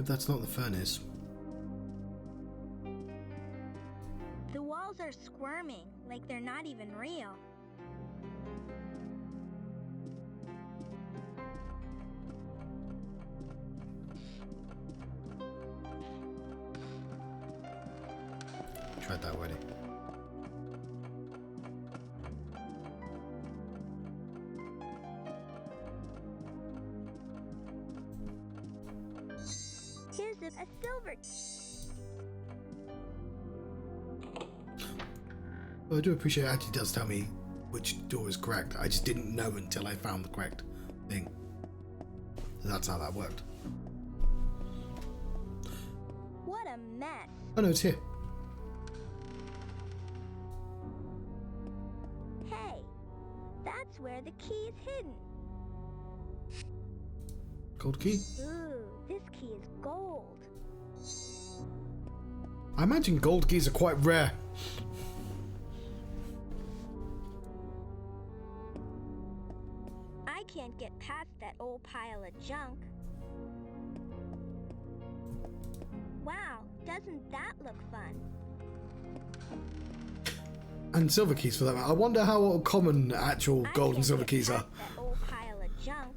Hope that's not the furnace. The walls are squirming, like they're not even real. Tried that already. Here's a silver. Well, I do appreciate it actually does tell me which door is correct. I just didn't know until I found the correct thing. So that's how that worked. What a mess. Oh no, it's here. Hey, that's where the key is hidden. Gold key? Ooh, this key is gold. I imagine gold keys are quite rare. I can't get past that old pile of junk. Wow, doesn't that look fun? And silver keys for that matter. I wonder how common actual gold and silver keys are. That old pile of junk.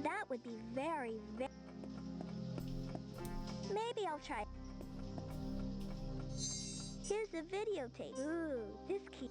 That would be very. Maybe I'll try. Here's the videotape. Ooh, this key.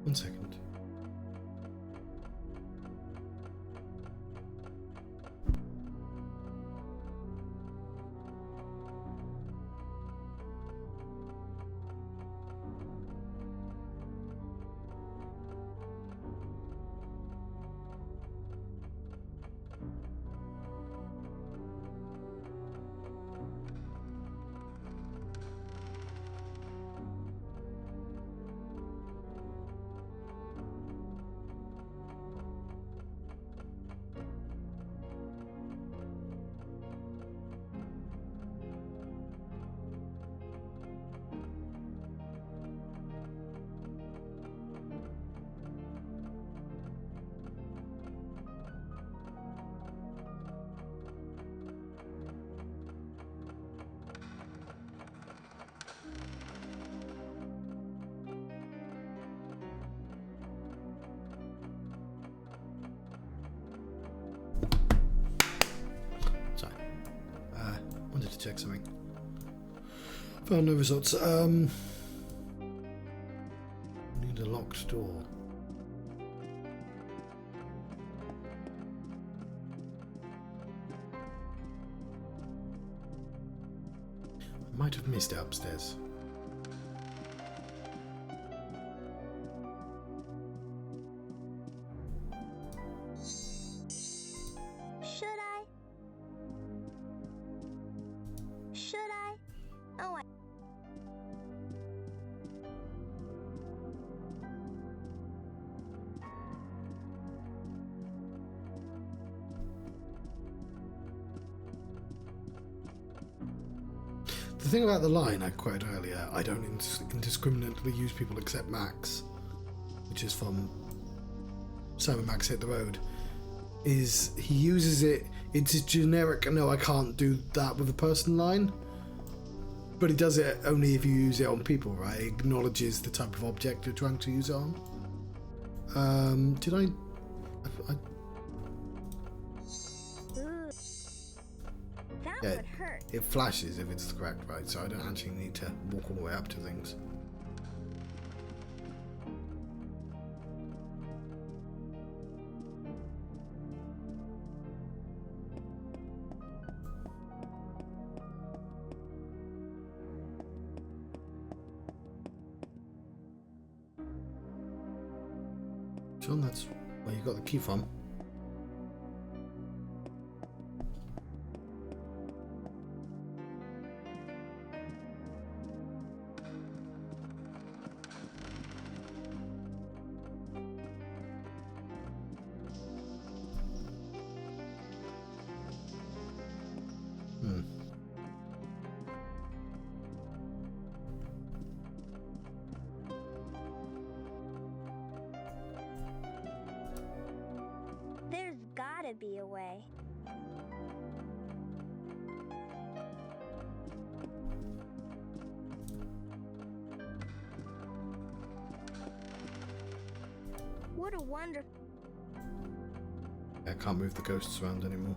One second. Sorry. Wanted to check something. Found no results. Need a locked door. I might have missed it upstairs. Should I? Should I? Oh, I. The thing about the line I quoted earlier, I don't indiscriminately use people except Max, which is from Simon Max Hit the Road, is he uses it, it's a generic, no I can't do that with a person line, but he does it only if you use it on people, right? It acknowledges the type of object you're trying to use it on. Did I Ooh. That Yeah. would hurt. it flashes if it's correct, right? So I don't actually need to walk all the way up to things. John, that's where you got the key from. There's gotta be a way. What a wonderful... I can't move the ghosts around anymore.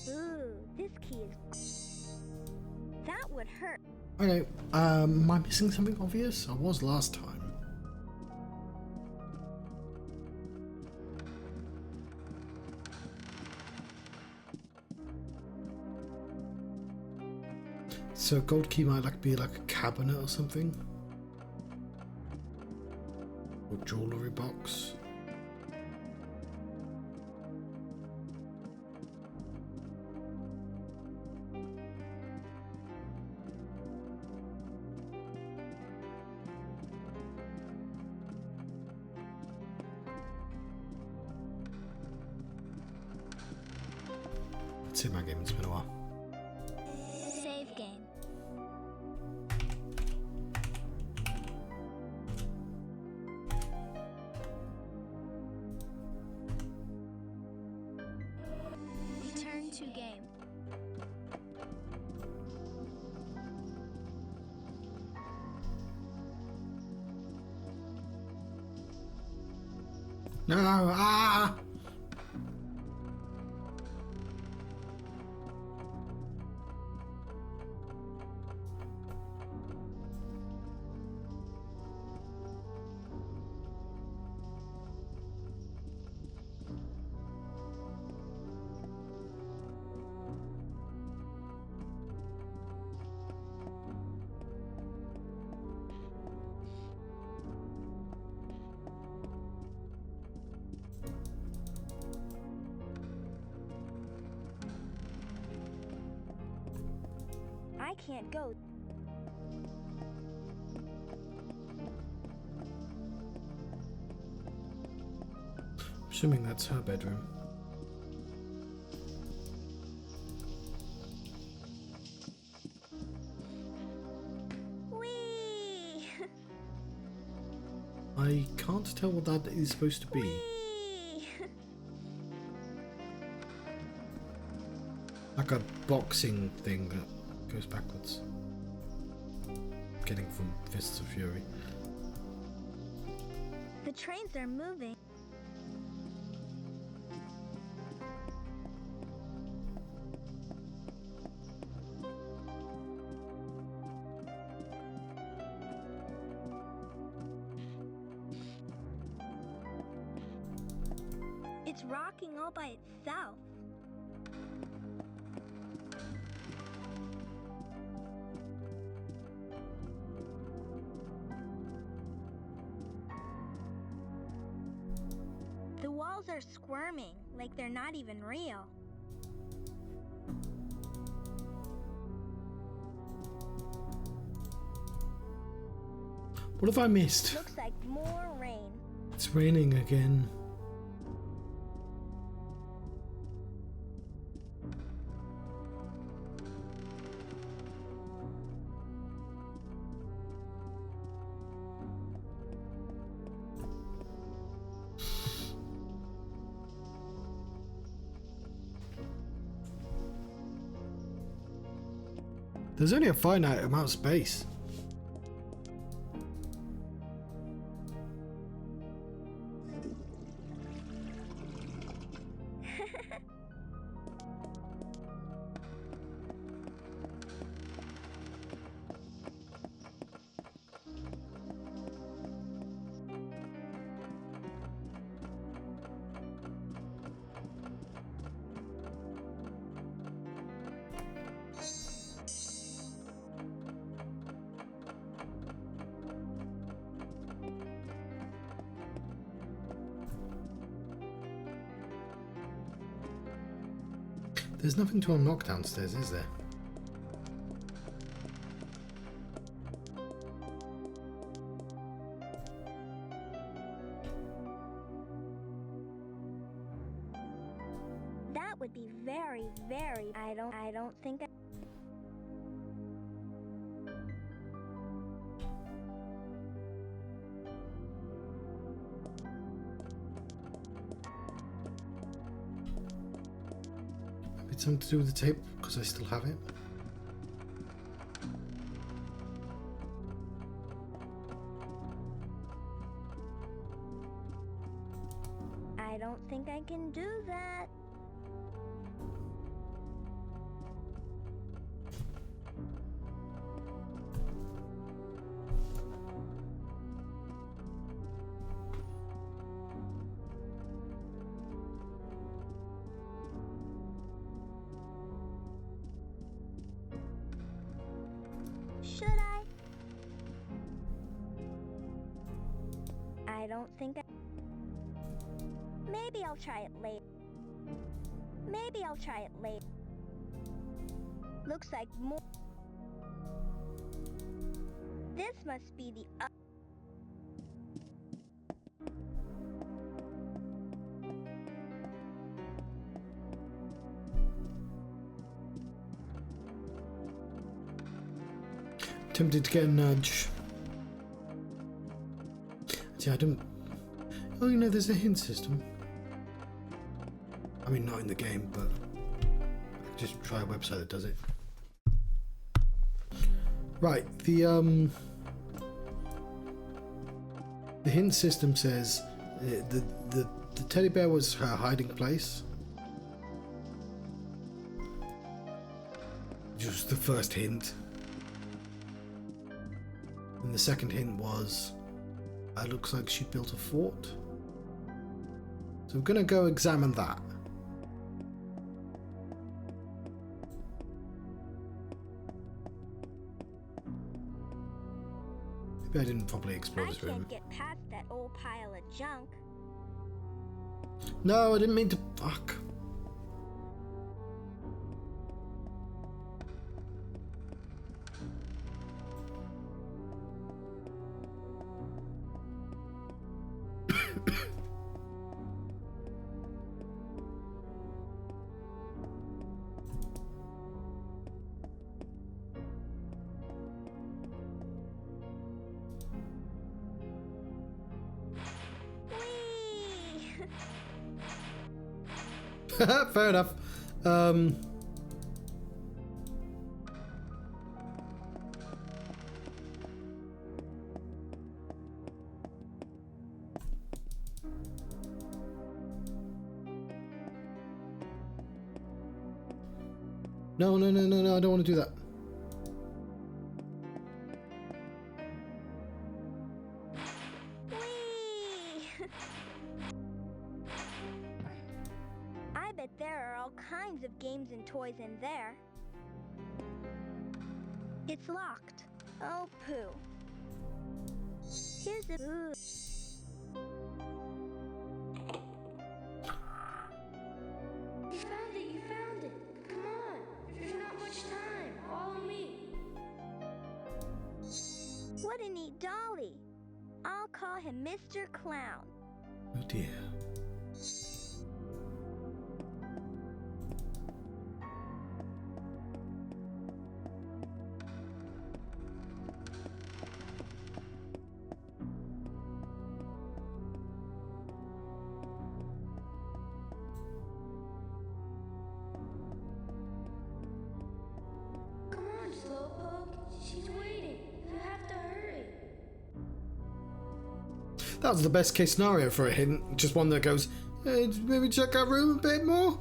Ooh, this key is... That would hurt. Okay, am I missing something obvious? I was last time. So a gold key might be like a cabinet or something? Or jewellery box? That's it, my game. It's been a while. Save game. Return to game. No! Ah! I can't go. Assuming that's her bedroom. Whee! I can't tell what that is supposed to be. Whee! Like a boxing thing that goes backwards. Getting from Fists of Fury. The trains are moving. It's rocking all by itself. The walls are squirming like they're not even real. What have I missed? Looks like more rain. It's raining again. There's only a finite amount of space. There's nothing to unlock downstairs, is there? That would be very, very. I don't think. It's something to do with the tape because I still have it. I don't think I can do that. Should I? I don't think I... Maybe I'll try it later. Maybe I'll try it later. Looks like more... This must be the... Tempted to get a nudge. See, I don't... Oh, you know, there's a hint system. I mean, not in the game, but I could just try a website that does it. Right, the hint system says the teddy bear was her hiding place. Just the first hint. And the second hint was, it looks like she built a fort. So we're going to go examine that. Maybe I didn't properly explore this room. I can't get past that old pile of junk. No, I didn't mean to. Fuck. Fair enough. No, I don't want to do that. I bet there are all kinds of games and toys in there. It's locked. Oh, poo. Here's the... Ooh. You found it. Come on. There's not much time. Follow me. What a neat dolly. I'll call him Mr. Clown. Oh dear. Come on, Slope. That was the best case scenario for a hint. Just one that goes, hey, maybe check our room a bit more.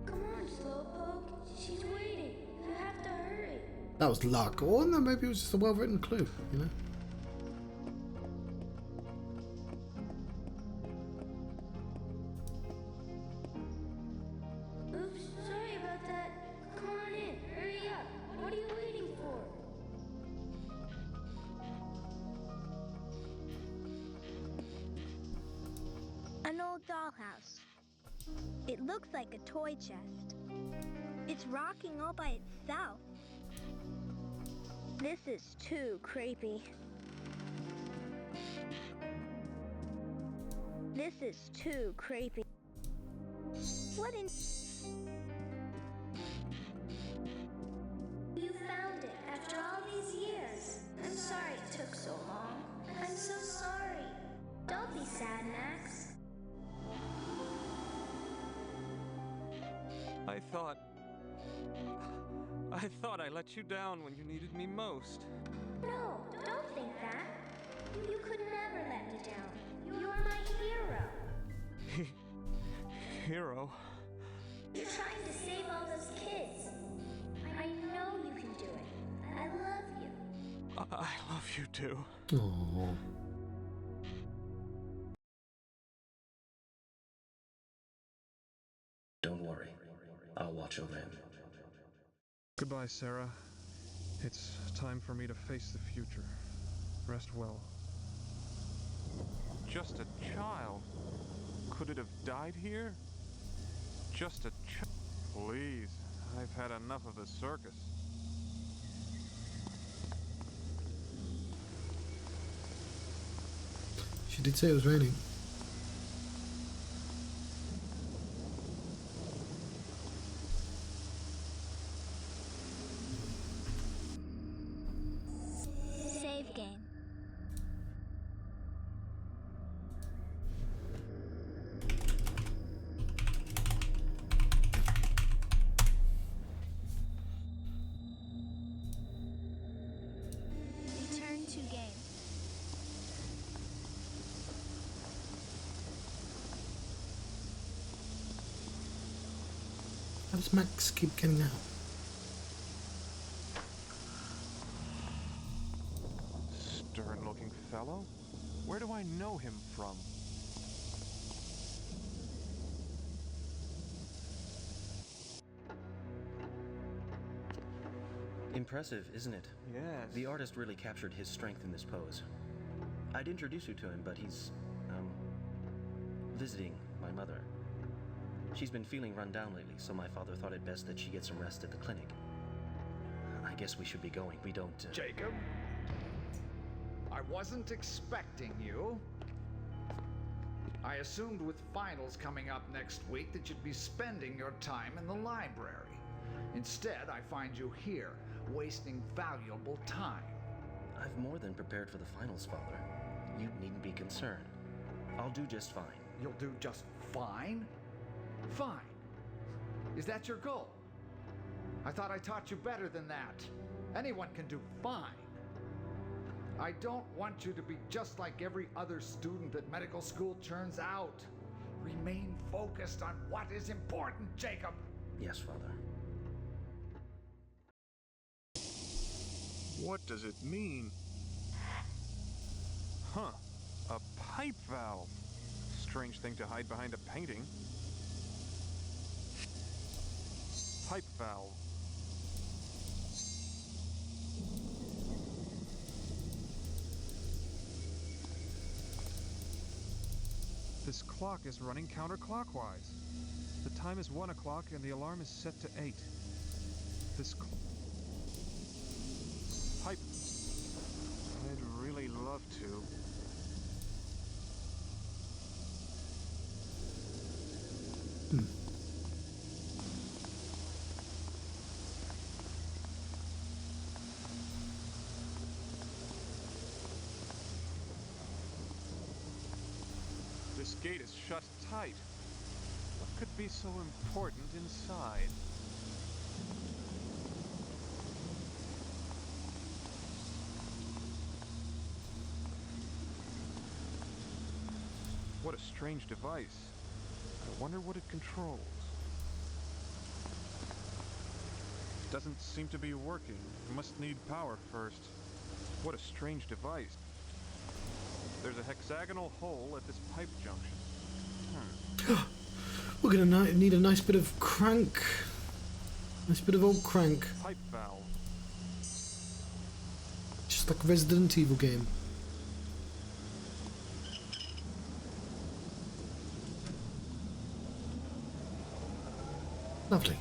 Come on, Slowpoke. She's waiting. You have to hurry. That was luck. Or no, maybe it was just a well-written clue, you know? Oops, sorry about that. Come on in. Hurry up. What are you waiting for? An old dollhouse. It looks like a toy chest. It's rocking all by itself. This is too creepy. This is too creepy. What in... You found it after all these years. I'm sorry it took so long. I'm so sorry. Don't be sad, Max. I thought I let you down when you needed me most. No, don't think that. You could never let me down. You are my hero. Hero? You're trying to save all those kids. I know you can do it. I love you. I love you too. Aww. Don't worry. I'll watch over him. Goodbye, Sarah. It's time for me to face the future. Rest well. Just a child. Could it have died here? Just a child. Please, I've had enough of the circus. She did say it was raining. Save game. Return to game. How does Max keep getting out? Stern-looking fellow? Where do I know him from? Impressive, isn't it? Yes. The artist really captured his strength in this pose. I'd introduce you to him, but he's, visiting my mother. She's been feeling run down lately, so my father thought it best that she get some rest at the clinic. I guess we should be going. We don't, Jacob? I wasn't expecting you. I assumed with finals coming up next week that you'd be spending your time in the library. Instead, I find you here, wasting valuable time. I've more than prepared for the finals, Father. You needn't be concerned. I'll do just fine. You'll do just fine? Fine. Is that your goal? I thought I taught you better than that. Anyone can do fine. I don't want you to be just like every other student that medical school churns out. Remain focused on what is important, Jacob. Yes, Father. What does it mean? Huh. A pipe valve. Strange thing to hide behind a painting. Pipe valve. This clock is running counterclockwise. The time is 1 o'clock and the alarm is set to 8. This pipe. I'd really love to. This gate is shut tight. What could be so important inside? What a strange device. I wonder what it controls. Doesn't seem to be working. Must need power first. What a strange device. There's a hexagonal hole at this pipe junction. We're gonna need a nice bit of crank. Nice bit of old crank. Pipe valve. Just like a Resident Evil game. Lovely.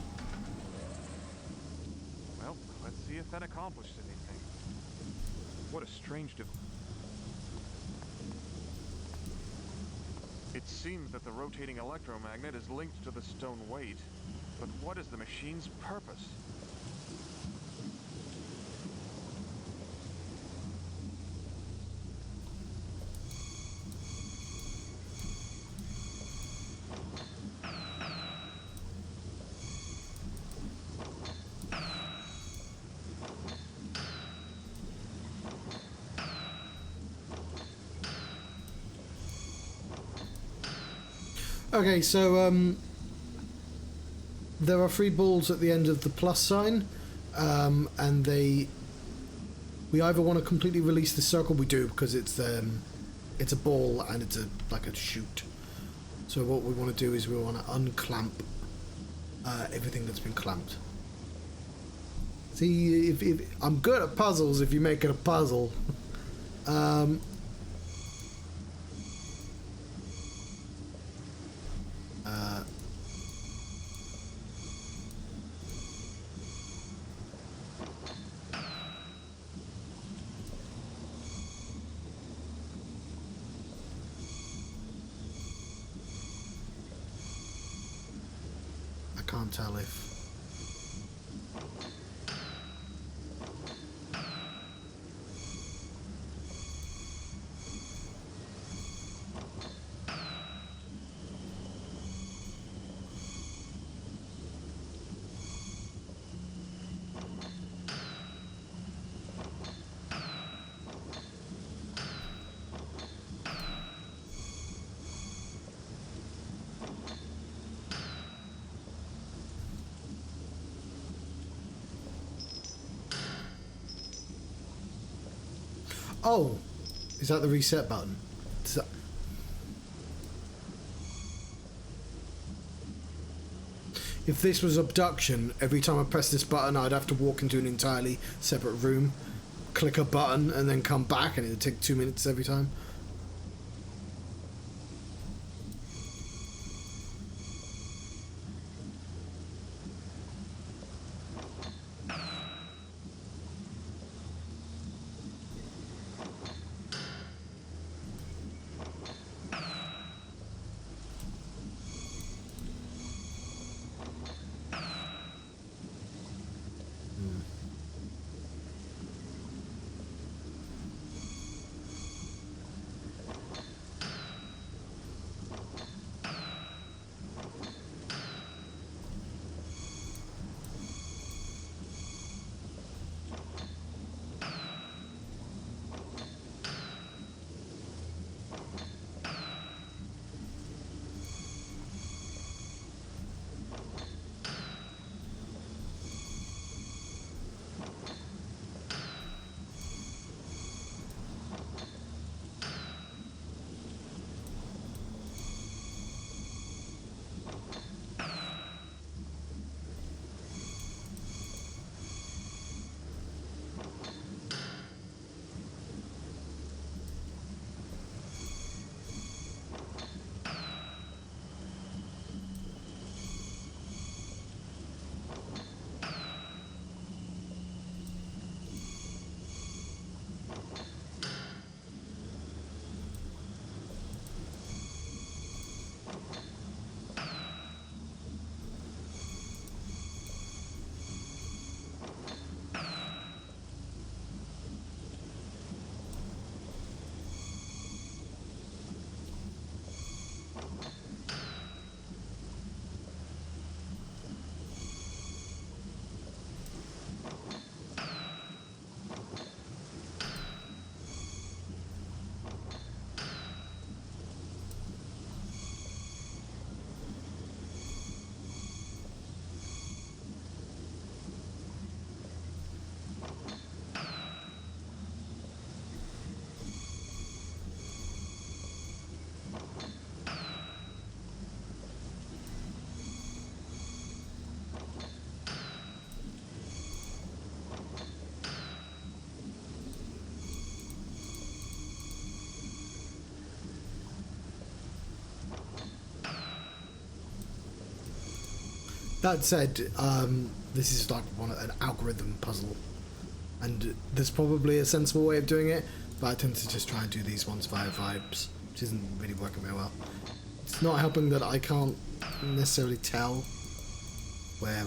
Well, let's see if that accomplished anything. What a strange device. It seems that the rotating electromagnet is linked to the stone weight. But what is the machine's purpose? Okay, so there are 3 balls at the end of the plus sign, and we either want to completely release the circle. We do, because it's a ball and it's like a chute. So what we want to do is we want to unclamp everything that's been clamped. See, if I'm good at puzzles, if you make it a puzzle. I can't tell if... Oh, is that the reset button? If this was abduction, every time I press this button, I'd have to walk into an entirely separate room, click a button, and then come back, and it would take 2 minutes every time. That said, this is like an algorithm puzzle, and there's probably a sensible way of doing it, but I tend to just try and do these ones via vibes, which isn't really working very well. It's not helping that I can't necessarily tell where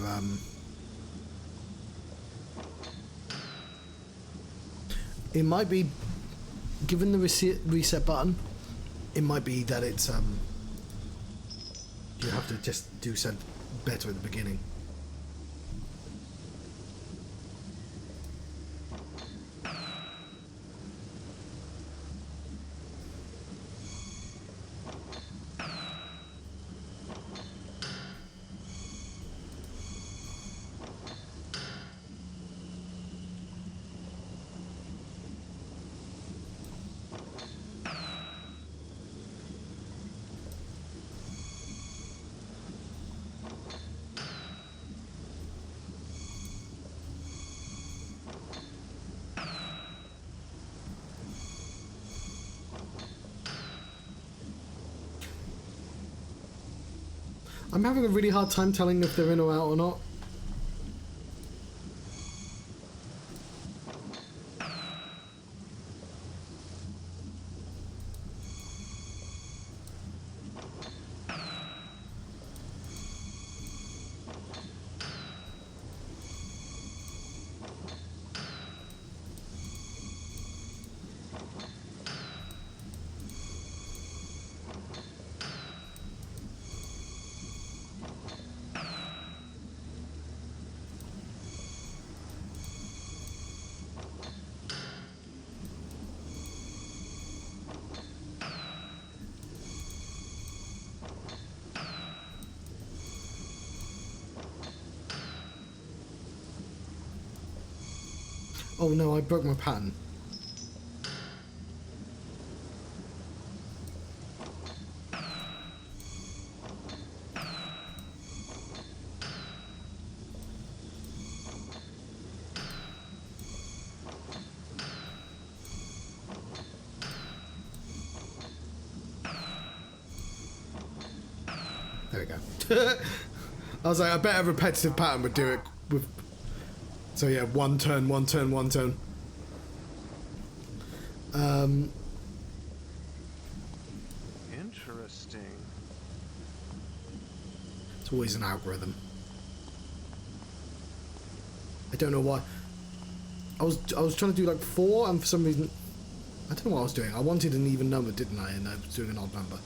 it might be, given the reset button, it might be that it's you have to just do something better at the beginning. I'm having a really hard time telling if they're in or out or not. Oh no, I broke my pattern. There we go. I was like, I bet a repetitive pattern would do it with... So yeah, one turn, one turn, one turn. Interesting. It's always an algorithm. I don't know why. I was trying to do like 4, and for some reason, I don't know what I was doing. I wanted an even number, didn't I? And I was doing an odd number.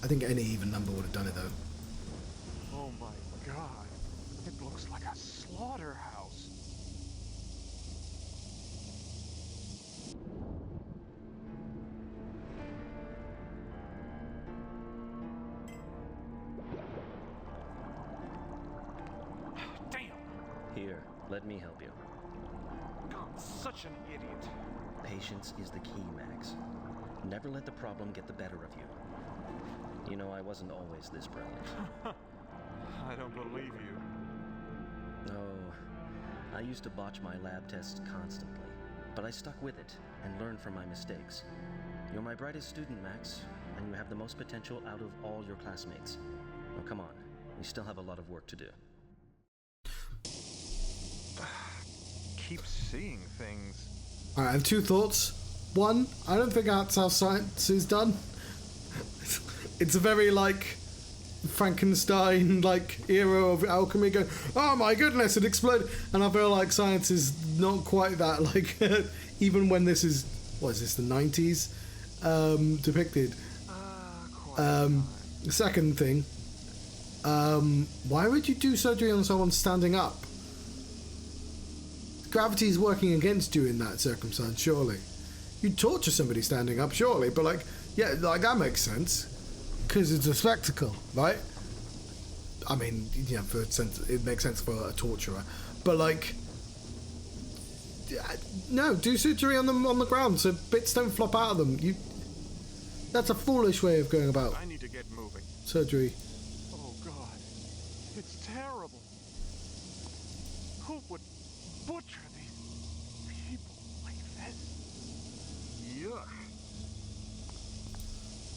I think any even number would have done it though. Oh my god. It looks like a slaughterhouse. Damn! Here, let me help you. I'm such an idiot. Patience is the key, Max. Never let the problem get the better of you. You know, I wasn't always this brilliant. I don't believe you. Oh, I used to botch my lab tests constantly, but I stuck with it and learned from my mistakes. You're my brightest student, Max, and you have the most potential out of all your classmates. Oh, come on. We still have a lot of work to do. Keep seeing things. Alright, I have 2 thoughts. One, I don't think that's how science is done. It's a very, like, Frankenstein, like, era of alchemy going, oh my goodness, it exploded. And I feel like science is not quite that, like, even when this is, what is this, the 90s, depicted. The second thing, why would you do surgery on someone standing up? Gravity is working against you in that circumstance, surely. You'd torture somebody standing up, surely, but, like, yeah, like, that makes sense. Because it's a spectacle, right? I mean, yeah, for sense, it makes sense for a torturer, but like, no, do surgery on them on the ground so bits don't flop out of them. That's a foolish way of going about I need to get moving. surgery. Oh god, it's terrible. Who would butcher these people like this? Yuck.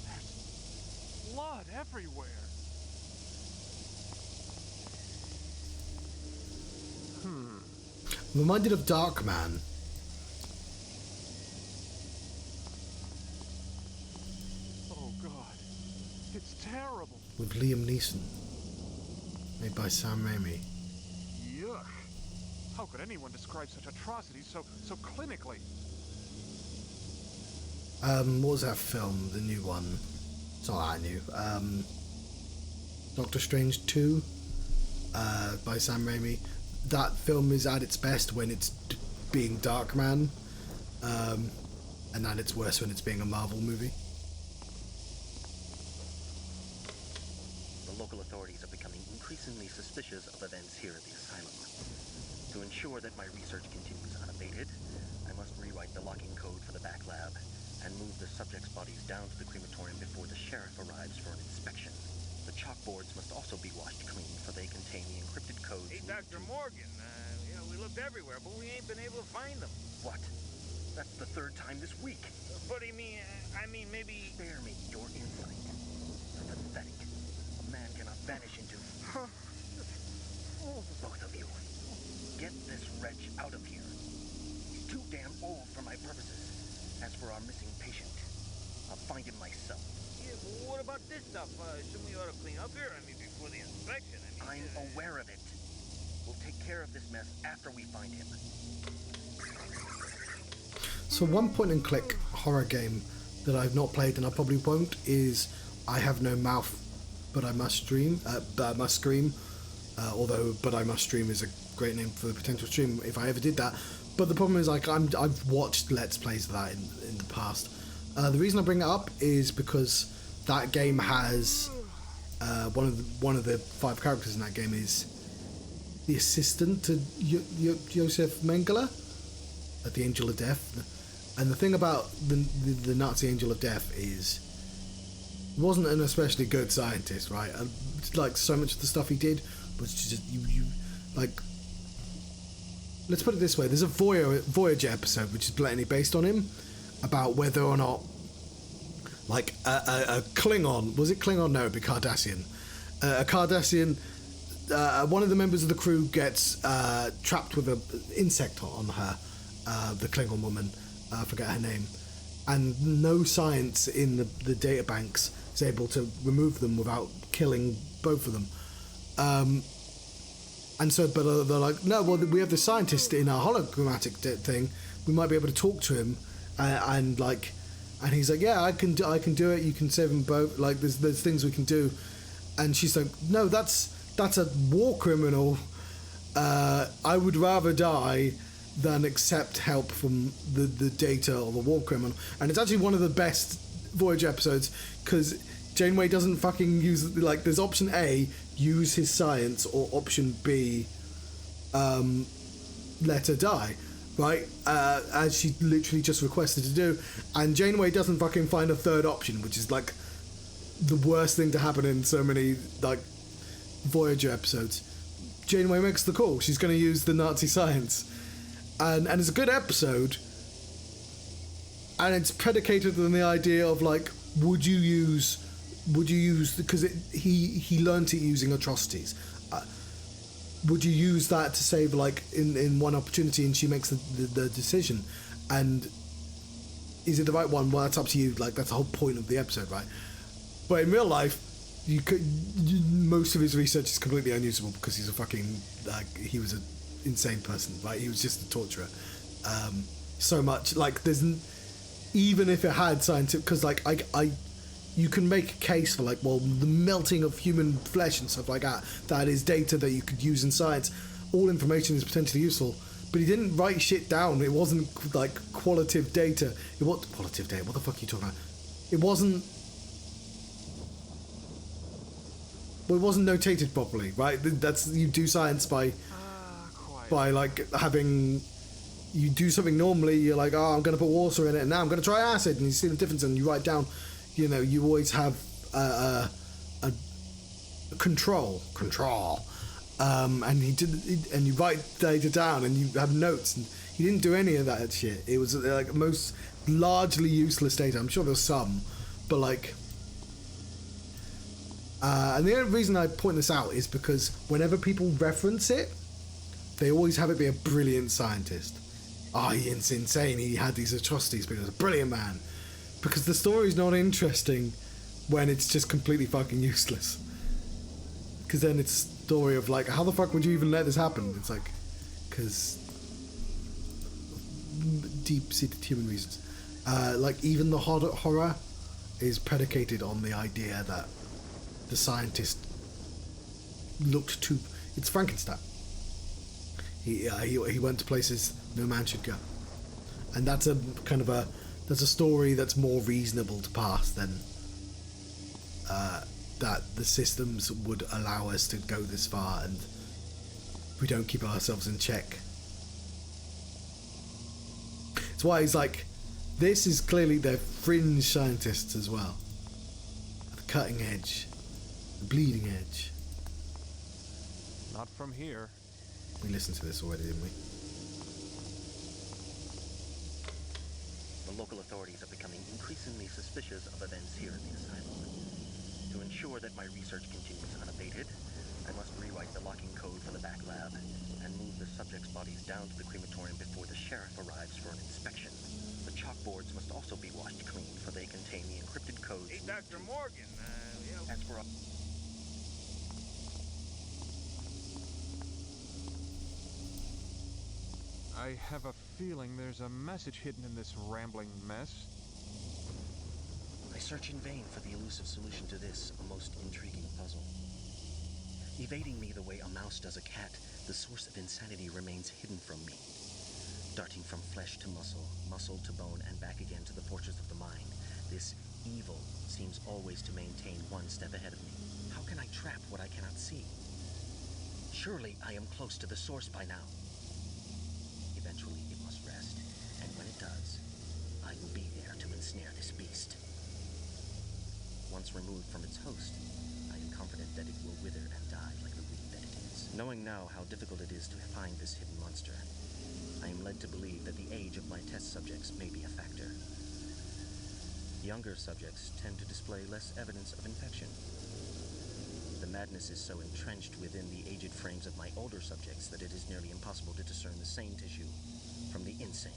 There's blood everywhere. I'm reminded of Darkman. Oh God, it's terrible. With Liam Neeson. Made by Sam Raimi. Yuck. How could anyone describe such atrocities so clinically? What was that film? The new one. It's not that new. Doctor Strange 2 by Sam Raimi. That film is at its best when it's being Darkman, and at its worst when it's being a Marvel movie. The local authorities are becoming increasingly suspicious of events here at the asylum. To ensure that my research continues unabated, I must rewrite the locking code for the back lab and move the subjects' bodies down to the crematorium before the sheriff arrives for an inspection. The chalkboards must also be washed clean, for they contain the encrypted codes. Hey, Dr. Morgan, we looked everywhere, but we ain't been able to find them. What? That's the third time this week. What do you mean? I mean, maybe... Spare me your insight. You're pathetic. A man cannot vanish into... Both of you. Get this wretch out of here. He's too damn old for my purposes. As for our missing patient, I'll find him myself. Yeah, but what about this stuff? Shouldn't we ought to clean up here? I mean, before the inspection. I'm aware of it. We'll take care of this mess after we find him. So one point and click horror game that I've not played and I probably won't is I Have No Mouth But I Must Stream. But I Must Scream. Although But I Must Stream is a great name for the potential stream if I ever did that. But the problem is, like, I've watched Let's Plays of that in the past. The reason I bring that up is because that game has one of the 5 characters in that game is the assistant to Josef Mengele at the Angel of Death. And the thing about the Nazi Angel of Death is he wasn't an especially good scientist, right? And, like, so much of the stuff he did was just you like. Let's put it this way: there's a Voyager episode which is blatantly based on him, about whether or not, like, a Klingon, was it Klingon? No, it'd be Cardassian. A Cardassian, one of the members of the crew gets trapped with an insect on her, the Klingon woman, I forget her name, and no science in the data banks is able to remove them without killing both of them. And so, but they're like, no, well, we have the scientist in our hologrammatic thing. We might be able to talk to him, and he's like, yeah, I can do it. You can save them both. Like, there's things we can do. And she's like, no, that's a war criminal. I would rather die than accept help from the data or the war criminal. And it's actually one of the best Voyager episodes because Janeway doesn't fucking use, like, there's option A, use his science, or option B, let her die, right? As she literally just requested to do. And Janeway doesn't fucking find a third option, which is, like, the worst thing to happen in so many, like, Voyager episodes. Janeway makes the call. She's going to use the Nazi science. And it's a good episode. And it's predicated on the idea of, like, would you use, because he learned it using atrocities. Would you use that to save, like, in one opportunity, and she makes the decision? And is it the right one? Well, that's up to you. Like, that's the whole point of the episode, right? But in real life, most of his research is completely unusable because he's a fucking, like, he was an insane person, right? He was just a torturer. So much, like, even if it had scientific, because, like, you can make a case for, like, well, the melting of human flesh and stuff like that is data that you could use in science. All information is potentially useful, but he didn't write shit down. It wasn't, like, qualitative data. It was qualitative data. What the fuck are you talking about? It wasn't notated properly, right? That's, you do science by like having, you do something normally, you're like, oh, I'm going to put water in it, and now I'm going to try acid, and you see the difference, and you write down, you know, you always have a control, and you write data down, and you have notes, and he didn't do any of that shit. It was, like, most largely useless data. I'm sure there's some, but, like, and the only reason I point this out is because whenever people reference it, they always have it be a brilliant scientist. Oh, he's insane, he had these atrocities, but he was a brilliant man. Because the story's not interesting when it's just completely fucking useless. Because then it's a story of like, how the fuck would you even let this happen? It's like, because deep-seated human reasons. Like, even the horror is predicated on the idea that the scientist looked too... It's Frankenstein. He went to places no man should go. And that's a kind of a... That's a story that's more reasonable to pass than that the systems would allow us to go this far and we don't keep ourselves in check. It's why he's like, this is clearly they're fringe scientists as well. The cutting edge, the bleeding edge. Not from here. We listened to this already, didn't we? The local authorities are becoming increasingly suspicious of events here in the asylum. To ensure that my research continues unabated, I must rewrite the locking code for the back lab and move the subjects' bodies down to the crematorium before the sheriff arrives for an inspection. The chalkboards must also be washed clean, for they contain the encrypted codes. Hey, Dr. Morgan, As for I have a feeling there's a message hidden in this rambling mess. I search in vain for the elusive solution to this, a most intriguing puzzle. Evading me the way a mouse does a cat, the source of insanity remains hidden from me. Darting from flesh to muscle, muscle to bone, and back again to the fortress of the mind, this evil seems always to maintain one step ahead of me. How can I trap what I cannot see? Surely I am close to the source by now. Eventually it must rest, and when it does, I will be there to ensnare this beast. Once removed from its host, I am confident that it will wither and die like the weed that it is. Knowing now how difficult it is to find this hidden monster, I am led to believe that the age of my test subjects may be a factor. Younger subjects tend to display less evidence of infection. The madness is so entrenched within the aged frames of my older subjects that it is nearly impossible to discern the sane tissue from the insane.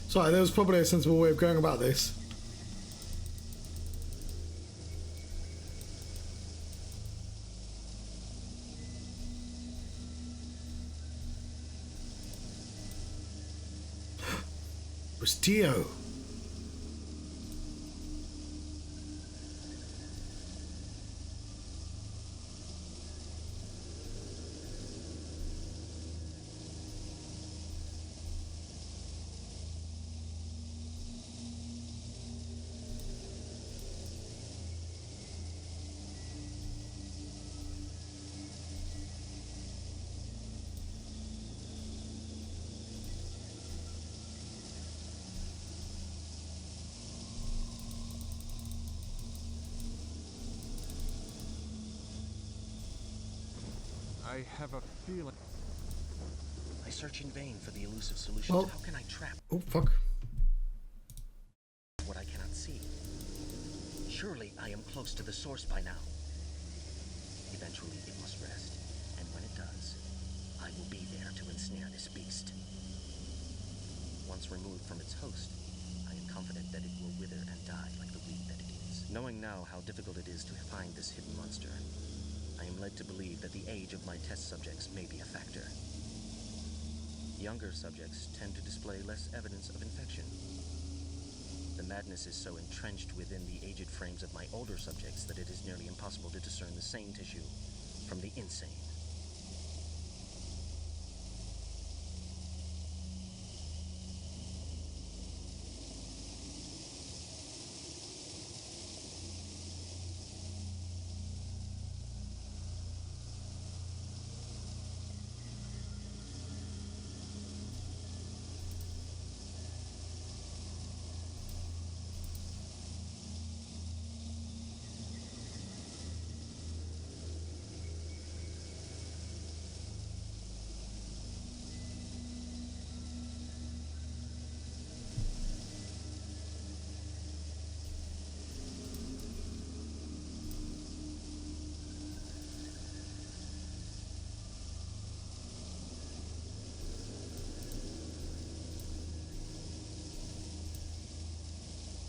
Sorry, there was probably a sensible way of going about this. It was Dio. I have a feeling. I I search in vain for the elusive solution. Well, how can I trap oh, fuck. what I cannot see? Surely I am close to the source by now. Eventually it must rest, and when it does, I will be there to ensnare this beast. Once removed from its host, I am confident that it will wither and die like the weed that it is. Knowing now how difficult it is to find this hidden monster, I am led to believe that the age of my test subjects may be a factor. Younger subjects tend to display less evidence of infection. The madness is so entrenched within the aged frames of my older subjects that it is nearly impossible to discern the sane tissue from the insane.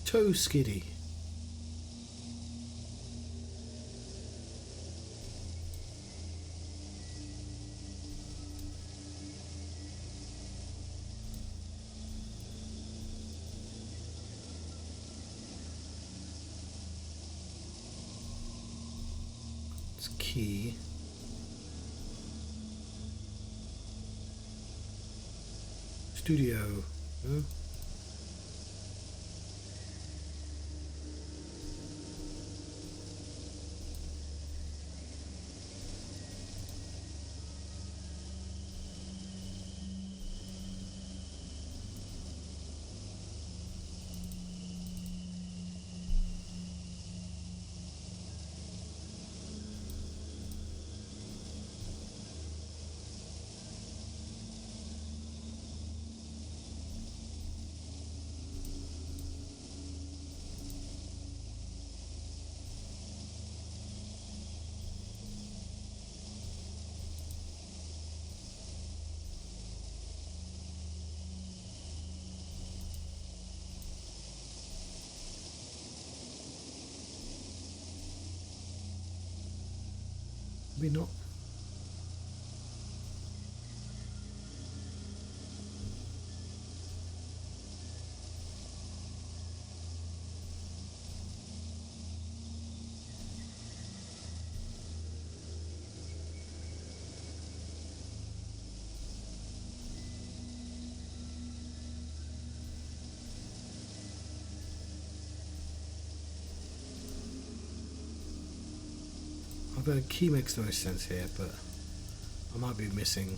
Toe skiddy. It's key. Studio. Huh? Maybe not. The key makes the most sense here, but I might be missing.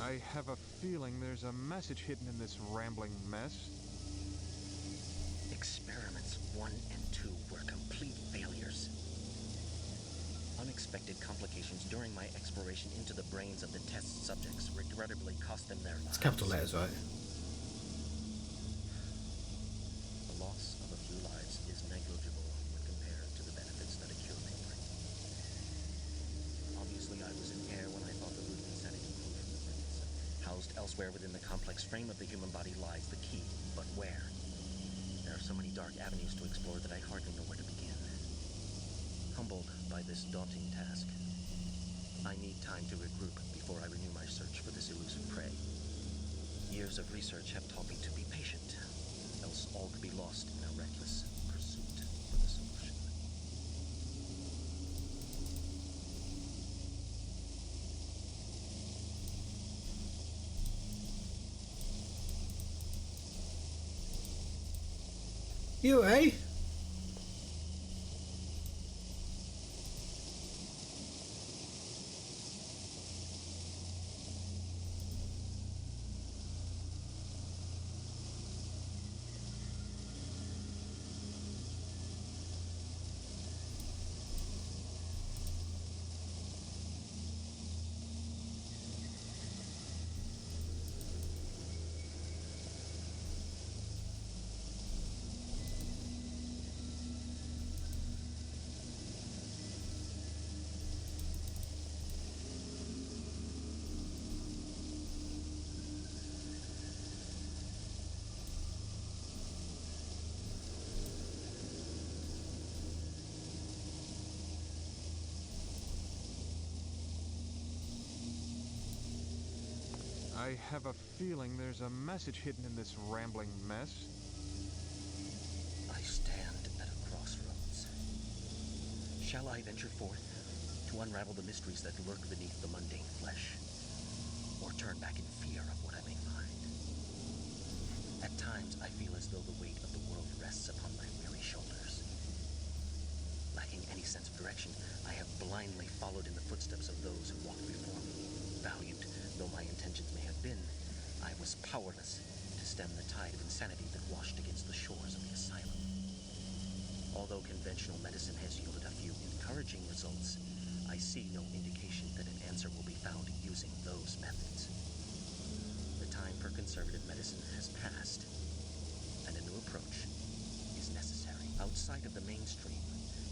I have a feeling there's a message hidden in this rambling mess. Experiments 1 and 2 were complete failures. Unexpected complications during my exploration into the brains of the test subjects regrettably cost them their lives. It's capital letters, right? The loss of a few lives is negligible when compared to the benefits that a cure may bring. Obviously, I was in error when I thought the root of insanity grew from the brain itself. Housed elsewhere within the complex frame of the human body lies the key, but where? There are so many dark avenues to explore that I hardly know where to begin. Humbled by this daunting task, I need time to regroup before I renew my search for this elusive prey. Years of research have taught me to be patient, else all could be lost in a reckless pursuit for the solution. You, eh? I have a feeling there's a message hidden in this rambling mess. I stand at a crossroads. Shall I venture forth to unravel the mysteries that lurk beneath the mundane flesh, or turn back in fear of what I may find? At times, I feel as though the weight of the world rests upon my weary shoulders. Lacking any sense of direction, I have blindly followed in the footsteps of those who walked before me. Valiant though my intentions may have been, I was powerless to stem the tide of insanity that washed against the shores of the asylum. Although conventional medicine has yielded a few encouraging results, I see no indication that an answer will be found using those methods. The time for conservative medicine has passed, and a new approach is necessary. Outside of the mainstream,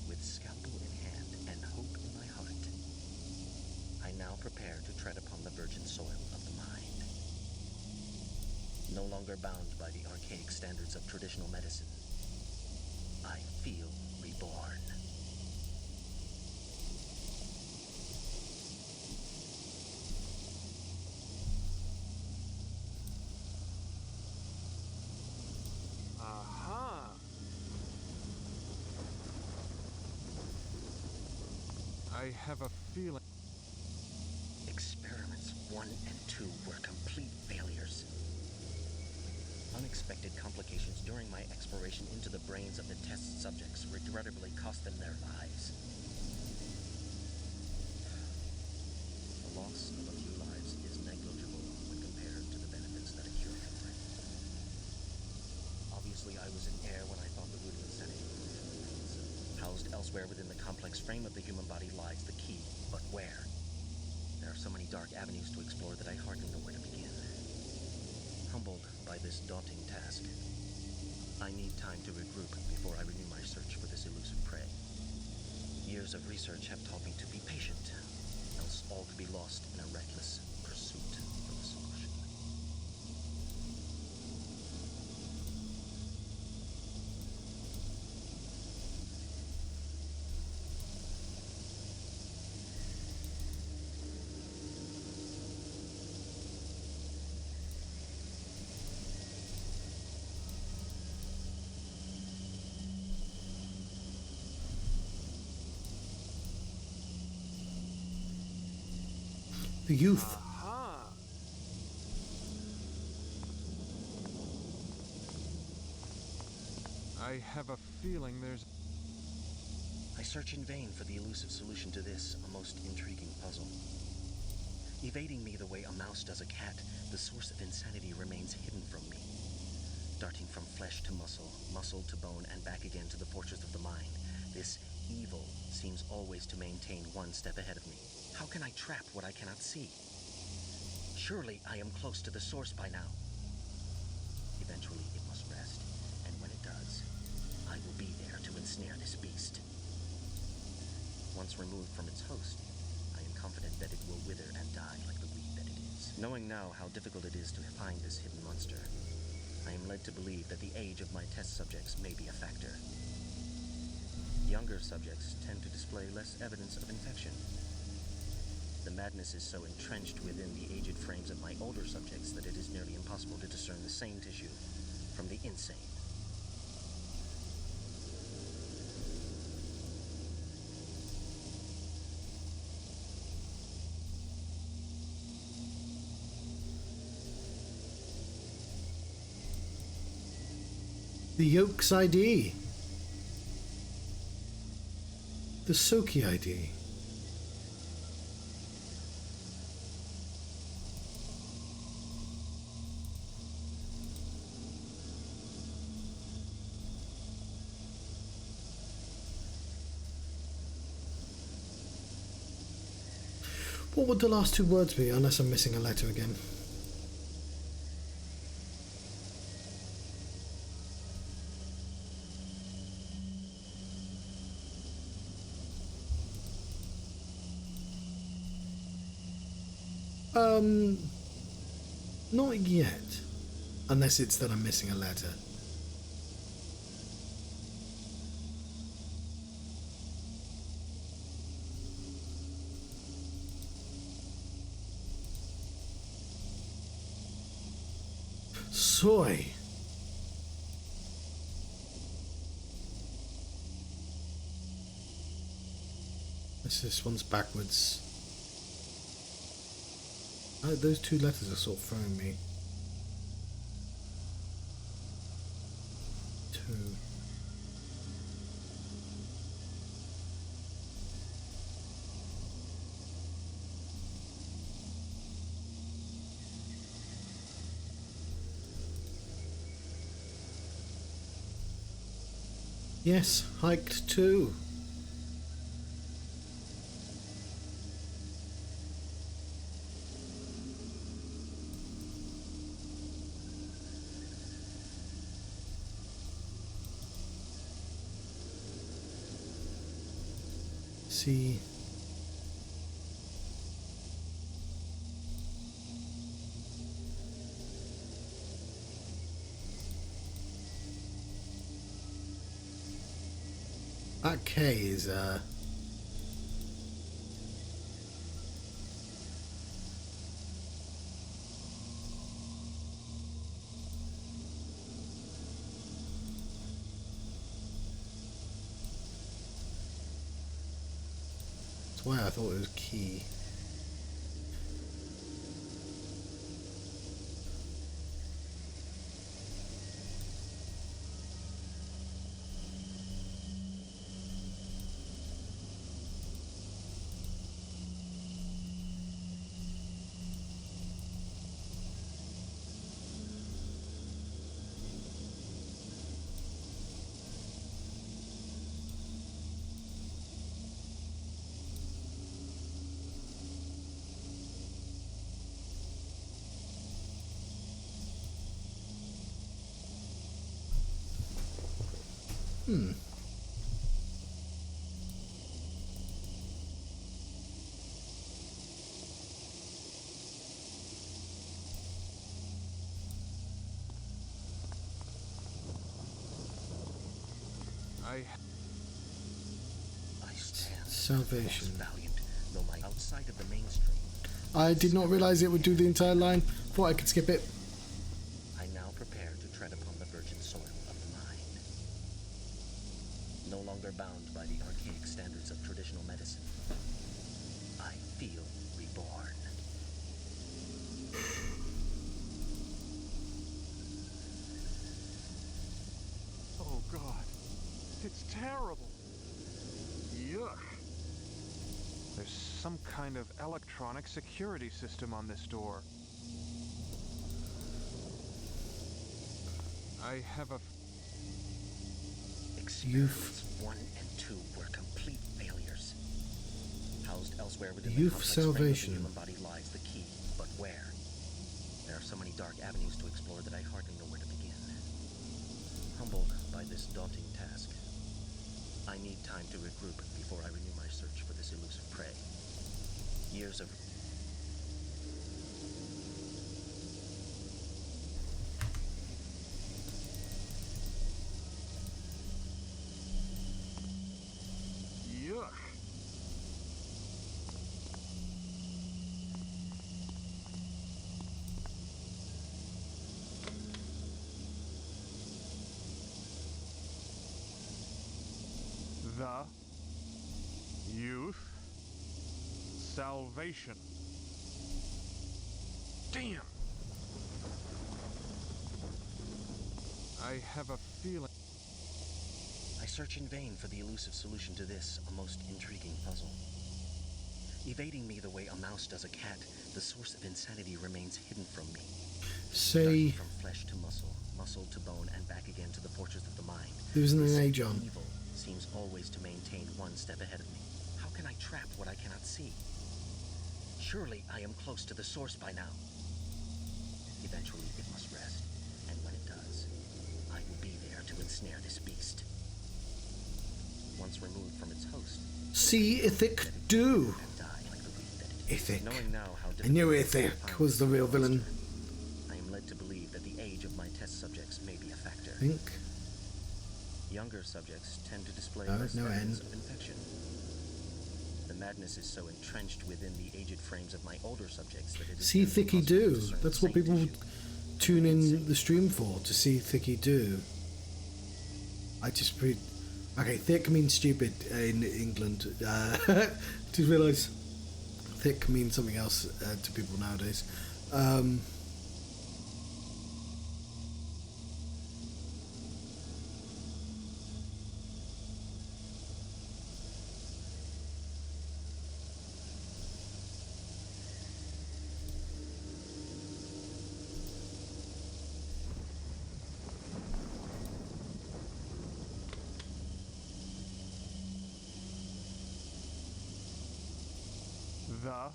with scalpel in hand and hope in my heart, I now prepare to tread upon the virgin soil of the mind. No longer bound by the archaic standards of traditional medicine, I feel reborn. Aha! I have a feeling. Experiments 1 and 2 were complete failures. Unexpected complications during my exploration into the brains of the test subjects regrettably cost them their lives. The loss of a few lives is negligible when compared to the benefits that a cure can bring. Obviously, I was in error when I thought the root of insanity was housed elsewhere within the complex frame of the human body lies the key, but where? There are so many dark avenues to explore that I hardly know where to begin. Humbled by this daunting task, I need time to regroup before I renew my search for this elusive prey. Years of research have taught me to be patient, else all could be lost in a reckless pursuit for the solution. The youth. Aha! I have a feeling there's. I search in vain for the elusive solution to this, a most intriguing puzzle. Evading me the way a mouse does a cat, the source of insanity remains hidden from me. Darting from flesh to muscle, muscle to bone, and back again to the fortress of the mind, this evil seems always to maintain one step ahead of me. How can I trap what I cannot see? Surely I am close to the source by now. Eventually it must rest, and when it does, I will be there to ensnare this beast. Once removed from its host, I am confident that it will wither and die like the weed that it is. Knowing now how difficult it is to find this hidden monster, I am led to believe that the age of my test subjects may be a factor. Younger subjects tend to display less evidence of infection. The madness is so entrenched within the aged frames of my older subjects that it is nearly impossible to discern the sane tissue from the insane. The Yolks ID. The Soki ID. What would the last two words be, unless I'm missing a letter again? Not yet. Unless it's that I'm missing a letter. toy. This one's backwards. Those two letters are sort of throwing me. 2. Yes, hiked 2. See. That K is that's why I thought it was key. I stand Salvation. valiant, though my outside of the mainstream. I did not realize it would do the entire line. Thought I could skip it. I now prepare to tread upon the virgin soil of the mind. No longer bound by the archaic standards of traditional medicine, I feel reborn. Oh God, it's terrible. Yuck. There's some kind of electronic security system on this door. I have a... Experiments 1 and 2 were complete failures. Housed elsewhere within Youth the complex frame of the salvation. human body lies the key, but where? There are so many dark avenues to explore that I hardly know where to begin. Humbled by this daunting task, I need time to regroup before I renew my search for this elusive prey. Years of Yuck. The youth salvation. Damn. I have a feeling. I search in vain for the elusive solution to this, a most intriguing puzzle. Evading me the way a mouse does a cat, the source of insanity remains hidden from me. Say Darting from flesh to muscle, muscle to bone, and back again to the fortress of the mind. there isn't This an age on. evil seems always to maintain one step ahead of me. How can I trap what I cannot see? Surely I am close to the source by now. Eventually it must rest, and when it does, I will be there to ensnare this beast. Once removed from its host, See Ithic let it do. and die like the weed that it is. Ithic. Knowing now how I knew difficult it is to Ithic find was the real monster, villain. I am led to believe that the age of my test subjects may be a factor. I think. Younger subjects tend to display No, less no evidence N. of infection. The madness is so entrenched within the aged frames of my older subjects that it is See nearly Thicky impossible to do. discern That's the what same people tissue. tune in the stream for to see Thicky do? Okay, thick means stupid in England. To realise thick means something else to people nowadays. The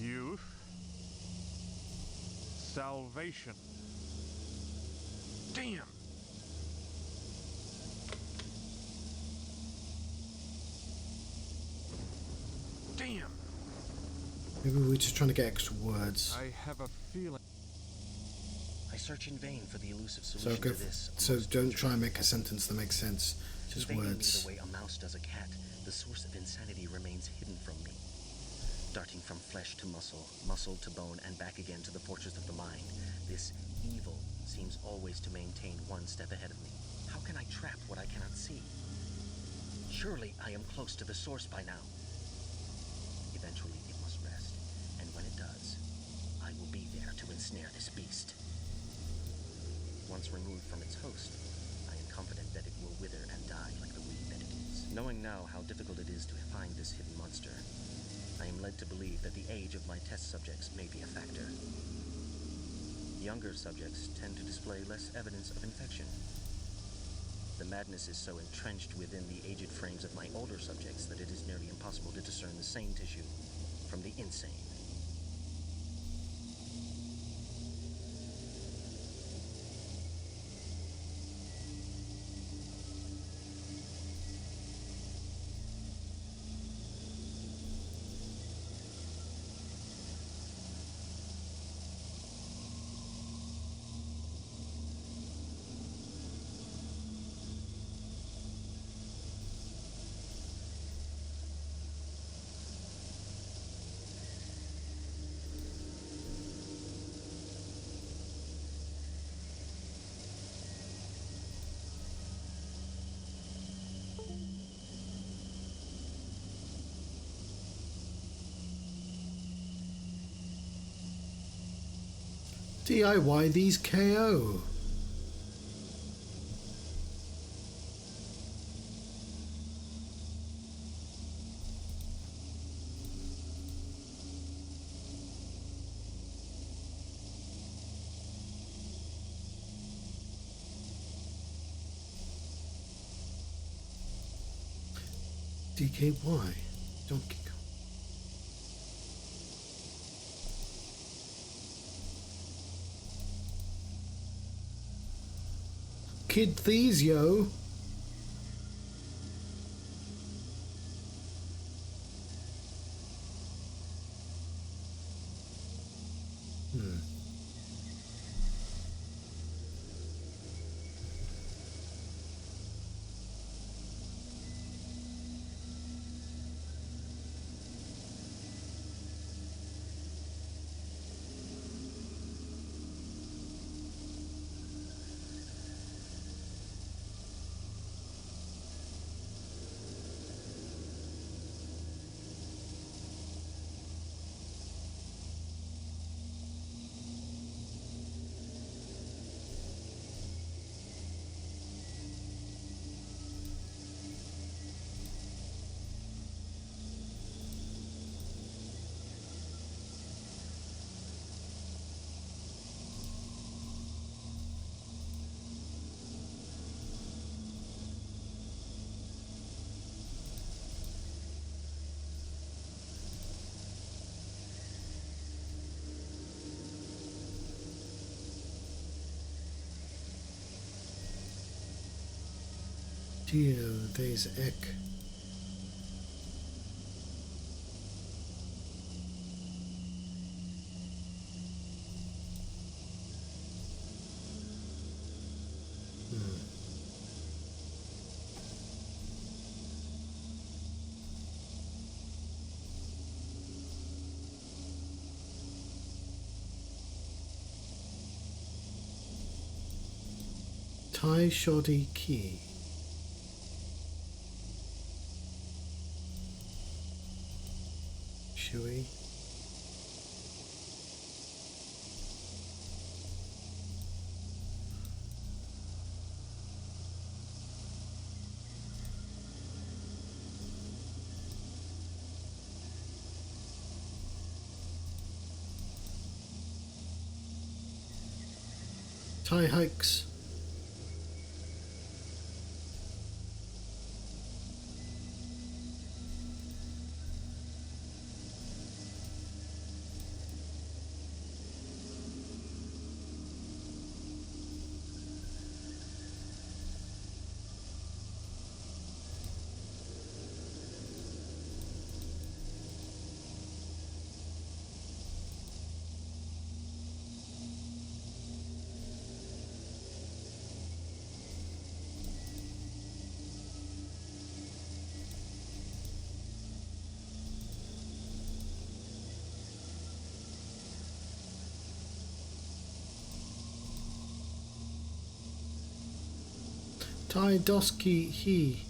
youth salvation. Damn. Damn. Maybe we're just trying to get extra words. I have a feeling. I search in vain for the elusive So solution to this. so don't try and make a sentence that makes sense. Just Invading me words. the way a mouse does a cat, the source of insanity remains hidden from me. Darting from flesh to muscle, muscle to bone, and back again to the fortress of the mind, this evil seems always to maintain one step ahead of me. How can I trap what I cannot see? Surely I am close to the source by now. Eventually it must rest, and when it does, I will be there to ensnare this beast. Once removed from its host, I am confident that it will wither and die like the weed that it is. Knowing now how difficult it is to find this hidden monster, I am led to believe that the age of my test subjects may be a factor. Younger subjects tend to display less evidence of infection. The madness is so entrenched within the aged frames of my older subjects that it is nearly impossible to discern the sane tissue from the insane. DIY these KO. DKY. Donkey Kong. Kid Thieves, yo. Deze ek. Tie shoddy key. Chewy. Tie hikes. Tai Doski He.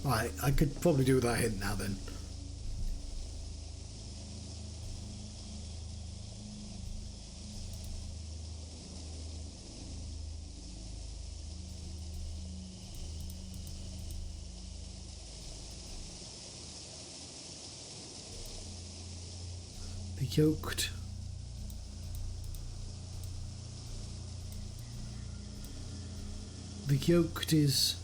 Right, I could probably do with that hint now then. The yoked. The yoked is...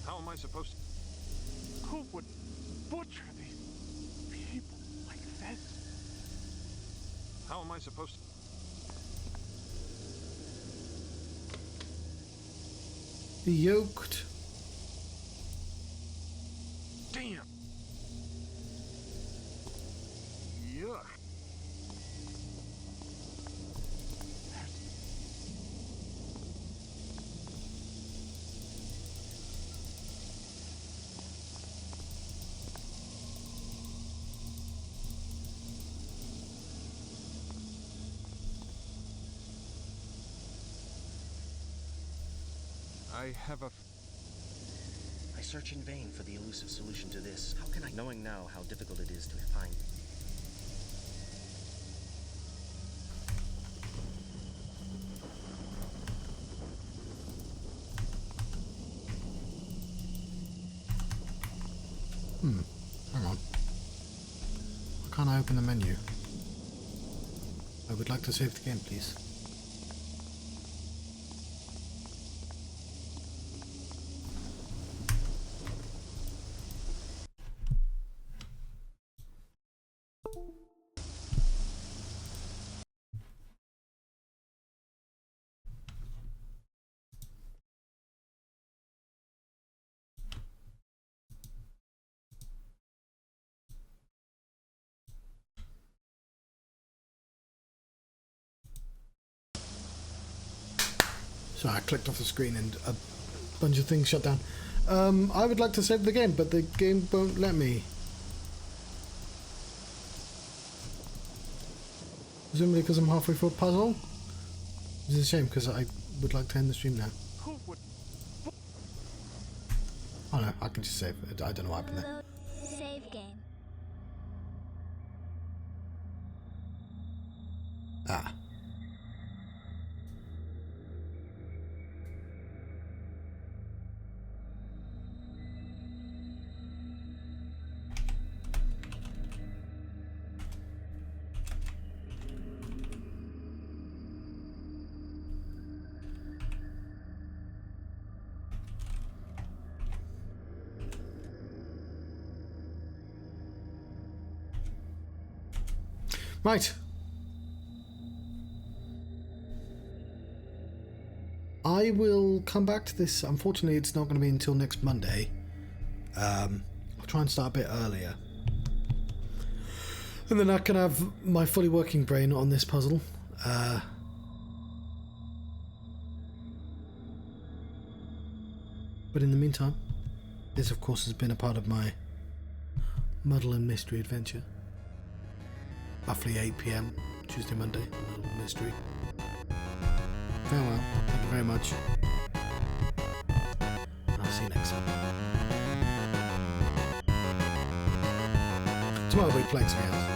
How am I supposed to... Who would butcher these people like this? How am I supposed to... The yoked. Damn! Yuck! I have a... I search in vain for the elusive solution to this. How can I, knowing now how difficult it is to find... Hang on. Why can't I open the menu? I would like to save the game, please. So I clicked off the screen and a bunch of things shut down. I would like to save the game, but the game won't let me. Presumably because I'm halfway through a puzzle? It's a shame because I would like to end the stream now. Who would... Oh no, I can just save. I don't know what happened there. Load save game. Ah. Right. I will come back to this. Unfortunately, it's not going to be until next Monday. I'll try and start a bit earlier. And then I can have my fully working brain on this puzzle. But in the meantime, this of course has been a part of my Muddle and Mystery adventure. Roughly 8 PM, Tuesday, Monday, Muddle and Mystery. Farewell, thank you very much. I'll see you next time. Tomorrow we'll be playing something else.